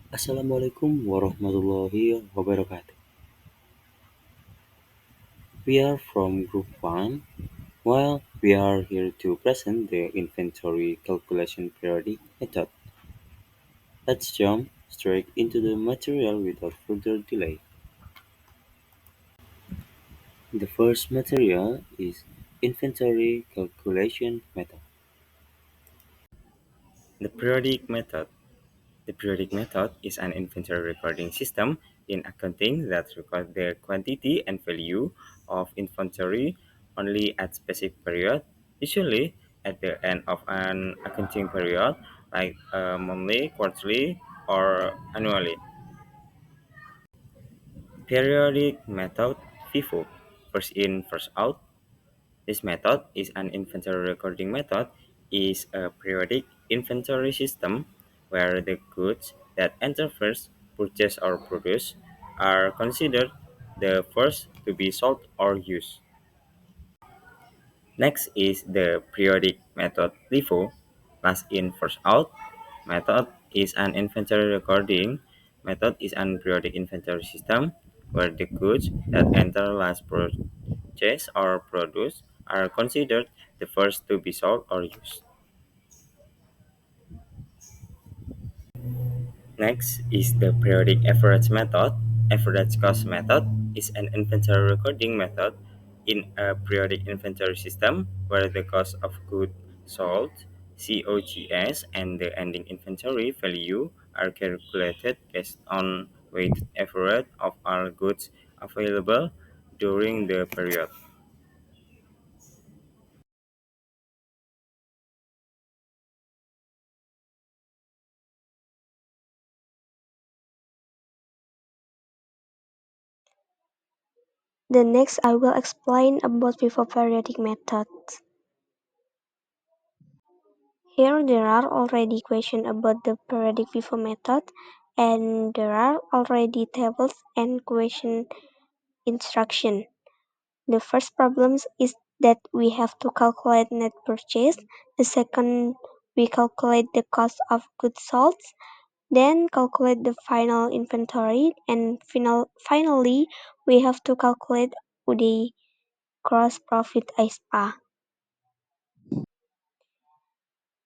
Assalamualaikum warahmatullahi wabarakatuh. We are from Group 1. Well, we are here to present the inventory calculation periodic method. Let's jump straight into the material without further delay. The first material is inventory calculation method. The periodic method. The periodic method is an inventory recording system in accounting that records the quantity and value of inventory only at specific period, usually at the end of an accounting period, like monthly, quarterly, or annually. Periodic method FIFO, first in, first out. This method is an inventory recording method is a periodic inventory system where the goods that enter first, purchased or produced, are considered the first to be sold or used. Next is the periodic method LIFO, last in first out method is an inventory recording method is an periodic inventory system where the goods that enter last purchased or produced are considered the first to be sold or used. Next is the periodic average method. Average cost method is an inventory recording method in a periodic inventory system where the cost of goods sold, COGS, and the ending inventory value are calculated based on weighted average of all goods available during the period. The next I will explain about FIFO periodic methods. Here there are already questions about the periodic FIFO method and there are already tables and question instruction. The first problem is that we have to calculate net purchase. The second, we calculate the cost of goods sold, then calculate the final inventory, and finally, we have to calculate the gross profit ISPA.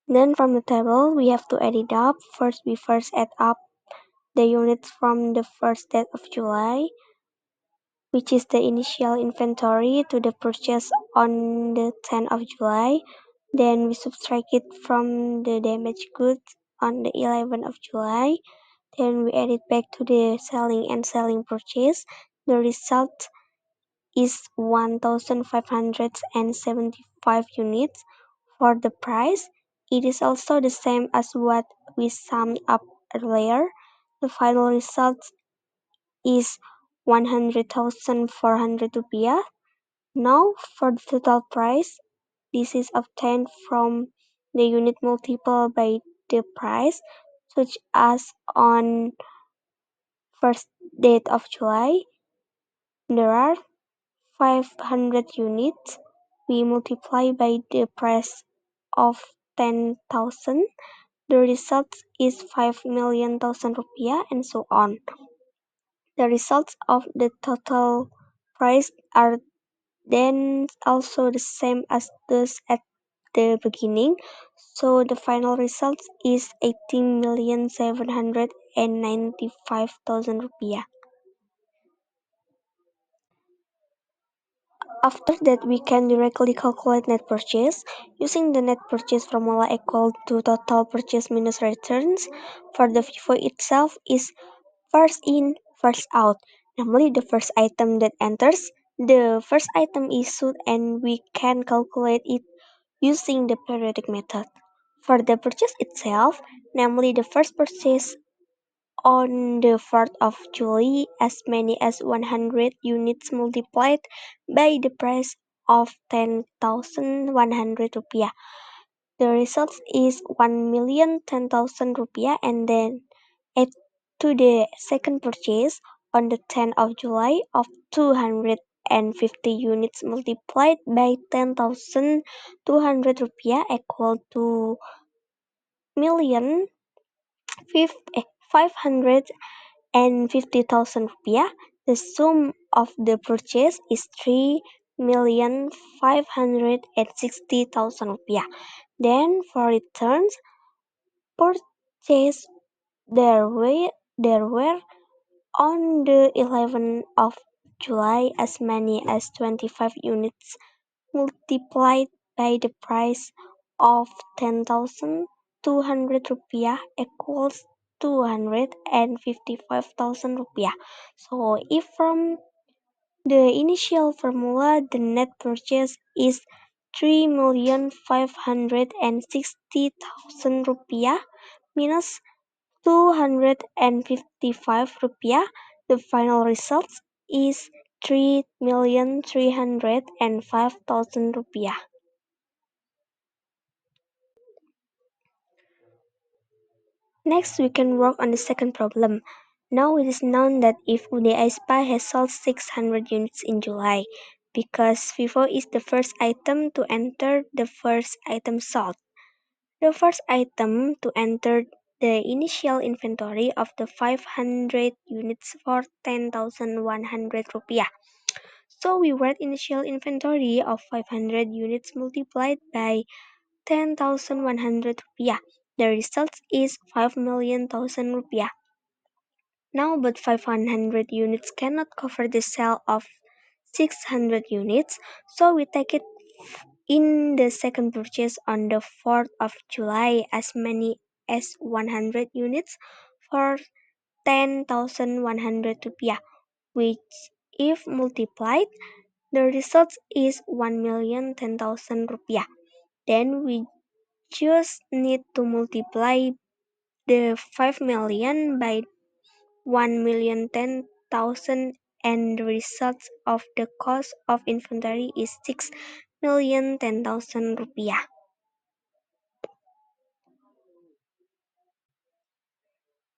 Then from the table, we have to add it up. First, we first add up the units from the first date of July, which is the initial inventory, to the purchase on the 10th of July. Then we subtract it from the damaged goods on the 11th of July. Then we add it back to the selling and selling purchase. The result is 1,575 units. For the price, it is also the same as what we summed up earlier. The final result is 100,400 rupiah. Now for the total price, this is obtained from the unit multiple by the price, such as on first date of July, there are 500 units. We multiply by the price of 10,000. The result is 5 million rupiah and so on. The results of the total price are then also the same as those at the beginning. So the final result is 18,795,000 rupiah. After that, we can directly calculate net purchase using the net purchase formula equal to total purchase minus returns. For the FIFO itself is first in, first out, namely the first item that enters. The first item is sold and we can calculate it using the periodic method. For the purchase itself, namely the first purchase on the 4th of July, as many as 100 units multiplied by the price of 10,100 rupiah. The result is 1,010,000 rupiah and then add to the second purchase on the 10th of July of 250 units multiplied by 10,200 rupiah equal to million 550,000 rupiah. The sum of the purchase is 3,560,000 rupiah. Then for returns purchase there were on the 11th of July as many as 25 units multiplied by the price of 10,200 rupiah equals 255,000 rupiah. So if from the initial formula the net purchase is 3,560,000 rupiah minus 255 rupiah, the final result is 3,305,000 rupiah. Next, we can work on the second problem. Now it is known that if Ude Aespa has sold 600 units in July, because FIFO is the first item to enter the first item sold. The first item to enter the initial inventory of the 500 units for 10,100 rupiah. So we write initial inventory of 500 units multiplied by 10,100 rupiah. The result is 5,000,000 rupiah. Now, but 500 units cannot cover the sale of 600 units, so we take it in the second purchase on the 4th of July as many as 100 units for 10,100 rupiah, which if multiplied, the result is 1,010,000 rupiah. Then we just need to multiply the 5 million by 1,010,000 and the result of the cost of inventory is 6,010,000 rupiah.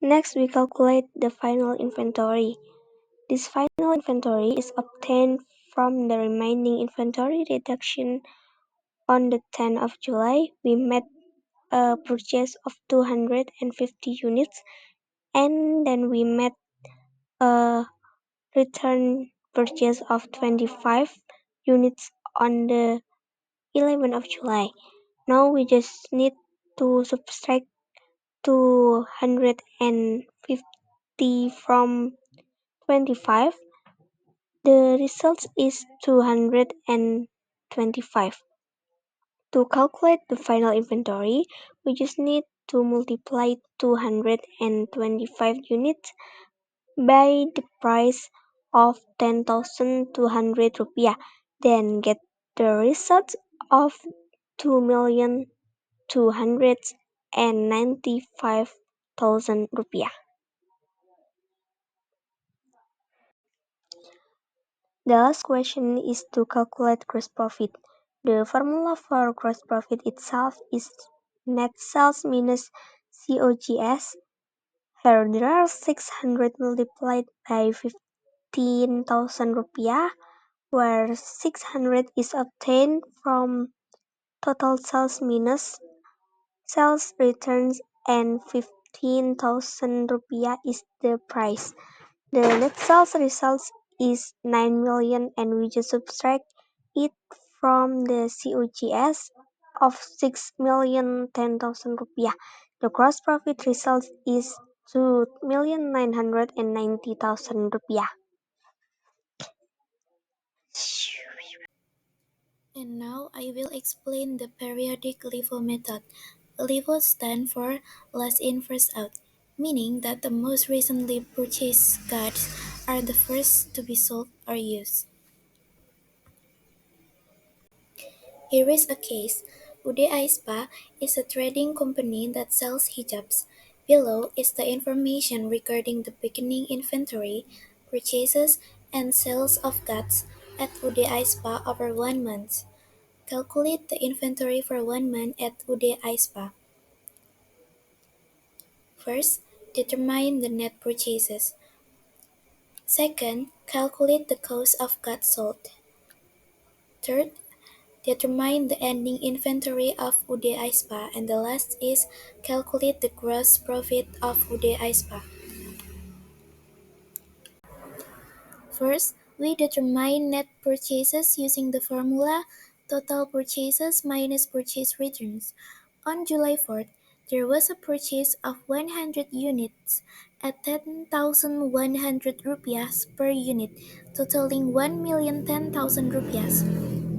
Next, we calculate the final inventory. This final inventory is obtained from the remaining inventory reduction. On the 10th of July, we made a purchase of 250 units and then we made a return purchase of 25 units on the 11th of July. Now we just need to subtract 250 from 25. The result is 225. To calculate the final inventory, we just need to multiply 225 units by the price of 10,200 rupiah, then get the result of 2,295,000 rupiah. The last question is to calculate gross profit. The formula for gross profit itself is net sales minus COGS. Here there are 600 multiplied by 15,000 rupiah, where 600 is obtained from total sales minus sales returns and 15,000 rupiah is the price. The net sales results is 9 million and we just subtract it from the COGS of 6,010,000 rupiah. The gross profit result is 2,990,000 rupiah. And now I will explain the periodic LIFO method. LIFO stands for last in first out, meaning that the most recently purchased goods are the first to be sold or used. Here is a case. Ude Aespa is a trading company that sells hijabs. Below is the information regarding the beginning inventory, purchases, and sales of goods at Ude Aespa over 1 month. Calculate the inventory for 1 month at Ude Aespa. First, determine the net purchases. Second, calculate the cost of goods sold. Third, Determine the ending inventory of Ude Aispa, and the last is calculate the gross profit of Ude Aispa. First, we determine net purchases using the formula total purchases minus purchase returns. On July 4th, there was a purchase of 100 units at 10,100 rupiahs per unit, totaling 1,010,000 rupiahs.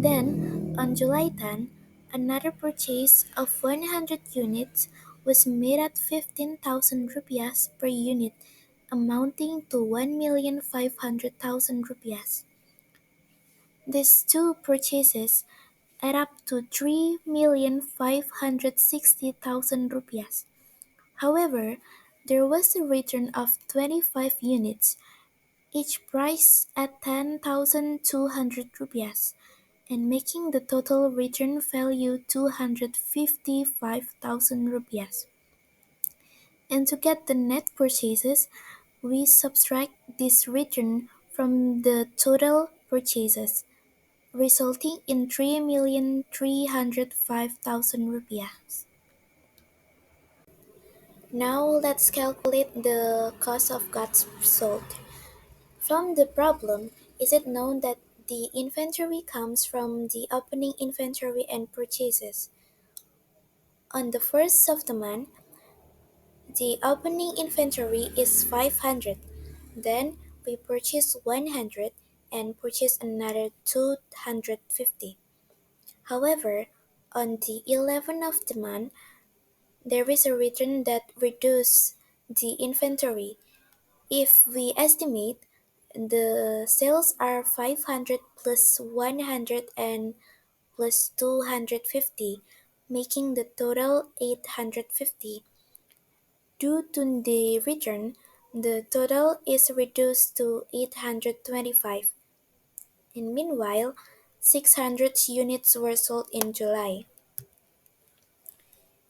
Then, on July 10, another purchase of 100 units was made at 15,000 rupiahs per unit, amounting to 1,500,000 rupiahs. These two purchases add up to 3,560,000 rupiahs. However, there was a return of 25 units, each priced at 10,200 rupiahs, and making the total return value 255,000 rupiahs. And to get the net purchases, we subtract this return from the total purchases, resulting in 3,305,000 rupiahs. Now let's calculate the cost of goods sold. From the problem, is it known that the inventory comes from the opening inventory and purchases? On the first of the month, the opening inventory is 500. Then we purchase 100 and purchase another 250. However, on the 11th of the month, there is a return that reduces the inventory. If we estimate the sales are 500 plus 100 and plus 250, making the total 850. Due to the return, the total is reduced to 825. And meanwhile, 600 units were sold in July.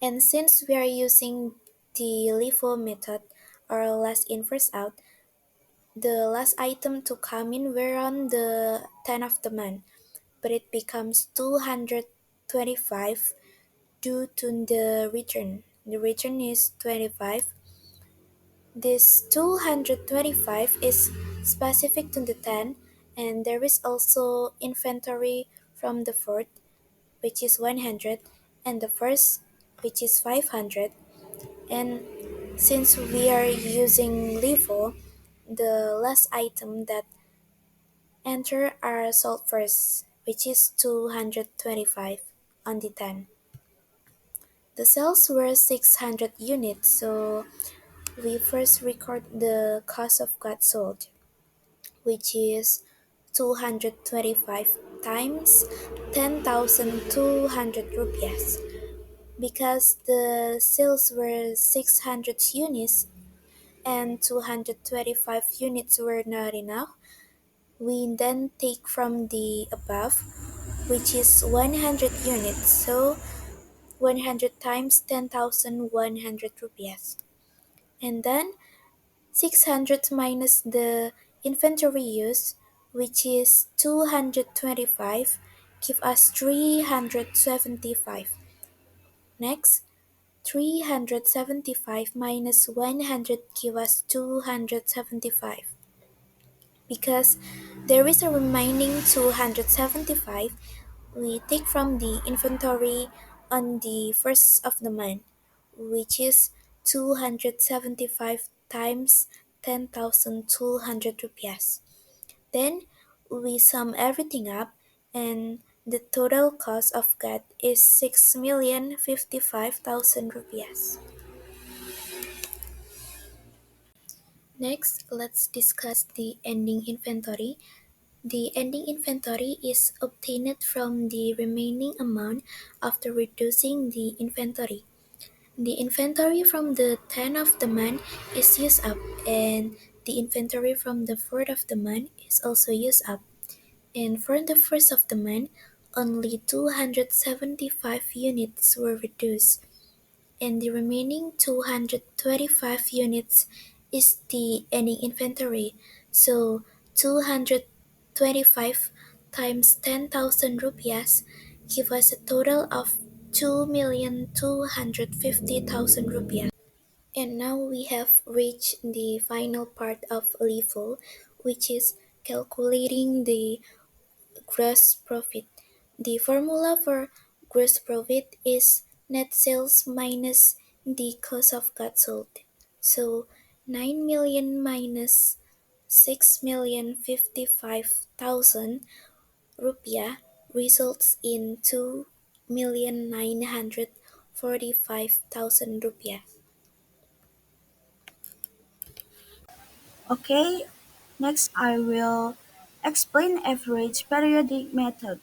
And since we are using the LIFO method, or last in first out, the last item to come in were on the 10th of the month, but it becomes 225 due to the return. The return is 25. This 225 is specific to the 10, and there is also inventory from the fourth, which is 100, and the first, which is 500. And since we are using LIFO, the last item that enter are sold first, which is 225 on the 10. The sales were 600 units, so we first record the cost of goods sold, which is 225 times 10,200 rupiahs. Because the sales were 600 units and 225 units were not enough, we then take from the above, which is 100 units, so 100 times 10,100 rupiahs. And then 600 minus the inventory use, which is 225, give us 375. Next, 375 minus 100 give us 275. Because there is a remaining 275, we take from the inventory on the first of the month, which is 275 times 10,200 rupiahs. Then we sum everything up, and the total cost of goods is 6,055,000 rupiahs. Next, let's discuss the ending inventory. The ending inventory is obtained from the remaining amount after reducing the inventory. The inventory from the 10th of the month is used up, and the inventory from the 4th of the month is also used up. And for the first of the month, only 275 units were reduced, and the remaining 225 units is the ending inventory. So 225 times 10,000 rupiahs give us a total of 2,250,000 rupiah. And now we have reached the final part of LIFO, which is calculating the gross profit. The formula for gross profit is net sales minus the cost of goods sold. So 9 million minus 6,055,000 rupiah results in 2,945,000 rupiah. Okay, next I will explain average periodic method.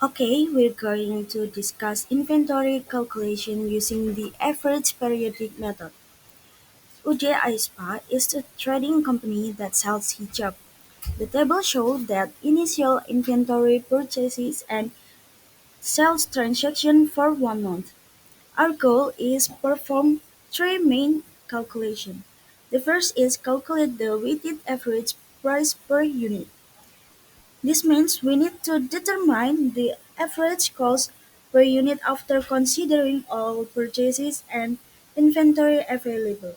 Okay, we're going to discuss inventory calculation using the average periodic method. UJ Aispa is a trading company that sells hijab. The table shows that initial inventory purchases and sales transaction for 1 month. Our goal is perform three main calculations. The first is calculate the weighted average price per unit. This means we need to determine the average cost per unit after considering all purchases and inventory available.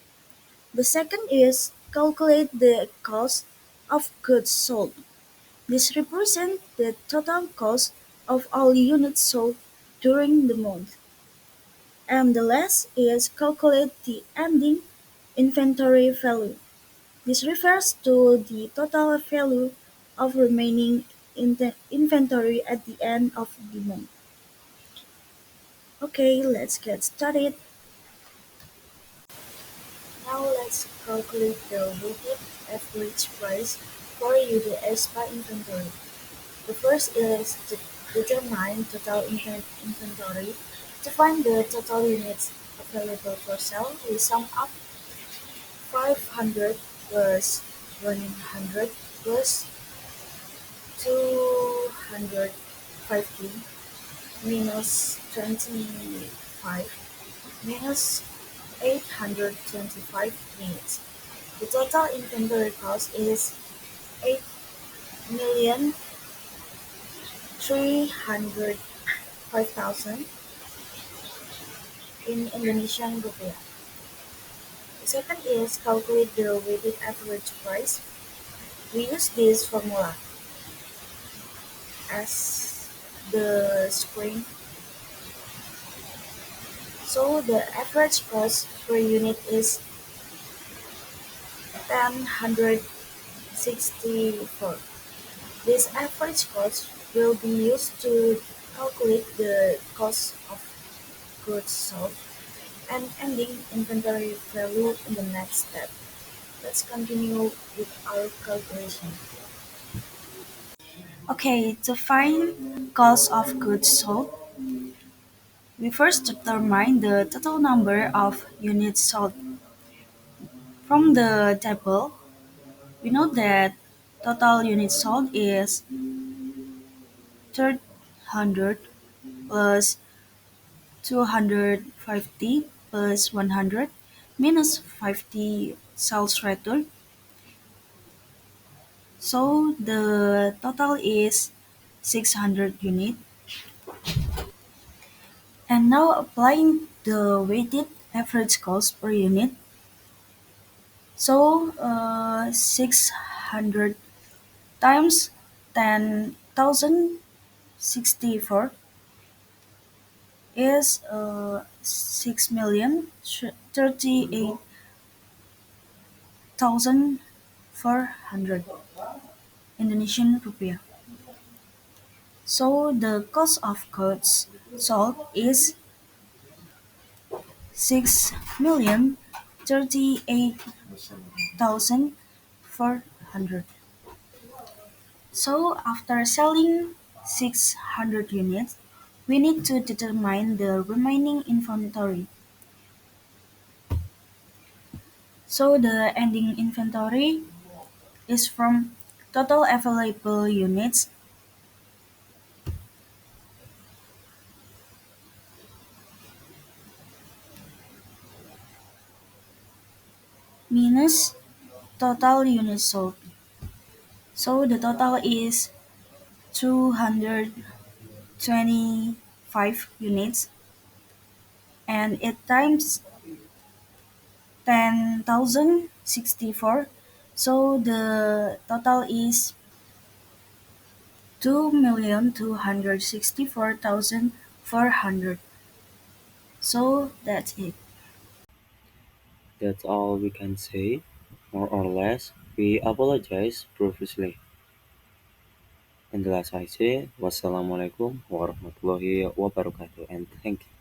The second is calculate the cost of goods sold. This represents the total cost of all units sold during the month. And the last is calculate the ending inventory value. This refers to the total value of remaining inventory at the end of the month. Okay, let's get started. Now let's calculate the weighted average price for UDS inventory. The first is to determine total inventory. To find the total units available for sale, we sum up 500 plus 100 plus 250 minus 25 minus 825 minutes. The total inventory cost is 8,305,000 in Indonesian rupiah. The second is calculate the weighted average price. We use this formula as the screen. So the average cost per unit is 1064. This average cost will be used to calculate the cost of goods sold and ending inventory value in the next step. Let's continue with our calculation. Okay, to find cost of goods sold, we first determine the total number of units sold. From the table, we know that total units sold is 300 plus 250 plus 100 minus 50 sales return. So the total is 600 unit. And now applying the weighted average cost per unit. So 600 times 10,064 is 6,038,400 Indonesian rupiah. So the cost of goods sold is 6,038,400. So after selling 600 units, we need to determine the remaining inventory. So the ending inventory is from total available units minus total units sold. So the total is 225 units, and it times 10,064. So the total is 2,264,400. So that's it. That's all we can say, more or less. We apologize profusely. And the last I say, wassalamualaikum warahmatullahi wabarakatuh, and thank you.